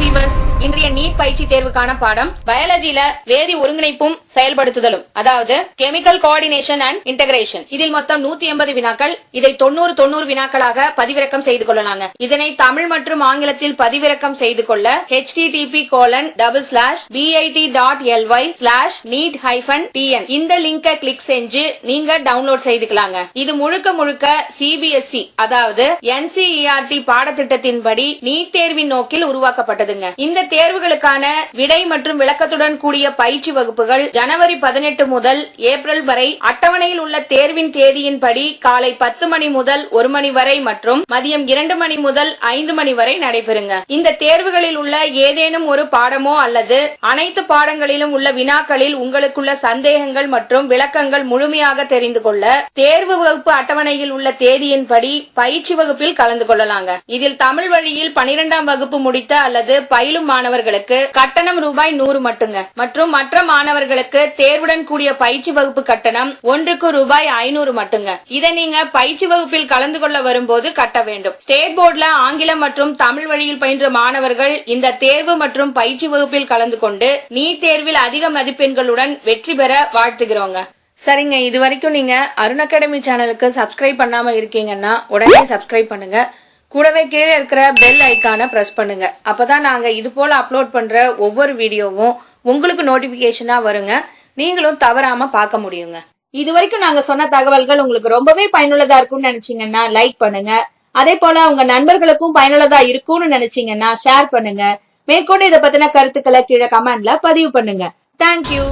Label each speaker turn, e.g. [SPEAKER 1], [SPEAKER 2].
[SPEAKER 1] Viewers, இன்றைய NEET பயிற்சி தேர்வுக்கான பாடம் பயாலஜில வேதி ஒருங்கிணைப்பும் செயல்படுத்துதலும், அதாவது கெமிக்கல் கோஆர்டினேஷன் அண்ட் இன்டகிரேஷன். இதில் மொத்தம் 180 வினாக்கள். இதை 90 வினாக்களாக பதிவிறக்கம் செய்து கொள்ளலாங்க. இதனை தமிழ் மற்றும் ஆங்கிலத்தில் பதிவிறக்கம் செய்து கொள்ள http://bit.ly/neet-tn இந்த லிங்கை கிளிக் செஞ்சு நீங்க டவுன்லோட் செய்துக்கலாங்க. இது முழுக்க CBSE அதாவது NCERT பாடத்திட்டத்தின்படி நீட் தேர்வின் நோக்கில் உருவாக்கப்பட்டதுங்க. இந்த தேர்வுகளுக்கான விடை மற்றும் விளக்கத்துடன் கூடிய பயிற்சி வகுப்புகள் ஜனவரி 18 முதல் ஏப்ரல் வரை அட்டவணையில் உள்ள தேர்வின் தேதியின்படி காலை 10 மணி முதல் 1 மணி வரை மற்றும் மதியம் 2 மணி முதல் 5 மணி வரை நடைபெறுங்க. இந்த தேர்வுகளில் உள்ள ஏதேனும் ஒரு பாடமோ அல்லது அனைத்து பாடங்களிலும் உள்ள வினாக்களில் உங்களுக்குள்ள சந்தேகங்கள் மற்றும் விளக்கங்கள் முழுமையாக தெரிந்து கொள்ள தேர்வு வகுப்பு அட்டவணையில் உள்ள தேதியின்படி பயிற்சி வகுப்பில் கலந்து கொள்ளலாங்க. இதில் தமிழ் வழியில் 12ஆம் வகுப்பு முடித்த அல்லது பயிலும் மாணவர்களுக்கு கட்டணம் ரூபாய் 100 மட்டுங்க. மற்றும் மற்ற மாணவர்களுக்கு தேர்வுடன் கூடிய பயிற்சி வகுப்பு கட்டணம் ஒன்றுக்கு ரூபாய் 500 மட்டுங்க. இதை நீங்க பயிற்சி வகுப்பில் கலந்து கொள்ள வரும்போது கட்ட வேண்டும். ஸ்டேட் போர்டுல ஆங்கிலம் மற்றும் தமிழ் வழியில் பயின்ற மாணவர்கள் இந்த தேர்வு மற்றும் பயிற்சி வகுப்பில் கலந்து கொண்டு நீட் தேர்வில் அதிக மதிப்பெண்களுடன் வெற்றி பெற வாழ்த்துகிறோங்க. சரிங்க, இது வரைக்கும் நீங்க அருண் அகாடமி சேனலுக்கு சப்ஸ்கிரைப் பண்ணாம இருக்கீங்கன்னா உடனே சப்ஸ்கிரைப் பண்ணுங்க. கூடவே கீழே இருக்கிற பெல் ஐக்கான பிரஸ் பண்ணுங்க. அப்பதான் நாங்க இது போல அப்லோட் பண்ற ஒவ்வொரு வீடியோவும் உங்களுக்கு நோட்டிபிகேஷனா வருங்க. நீங்களும் தவறாம பார்க்க முடியுங்க. இது வரைக்கும் நாங்க சொன்ன தகவல்கள் உங்களுக்கு ரொம்பவே பயனுள்ளதா இருக்கும்னு நினைச்சீங்கன்னா லைக் பண்ணுங்க. அதே போல உங்க நண்பர்களுக்கும் பயனுள்ளதா இருக்கும்னு நினைச்சீங்கன்னா ஷேர் பண்ணுங்க. மேற்கொண்டு இதை பத்தின கருத்துக்களை கீழே கமெண்ட்ல பதிவு பண்ணுங்க. தேங்க்யூ.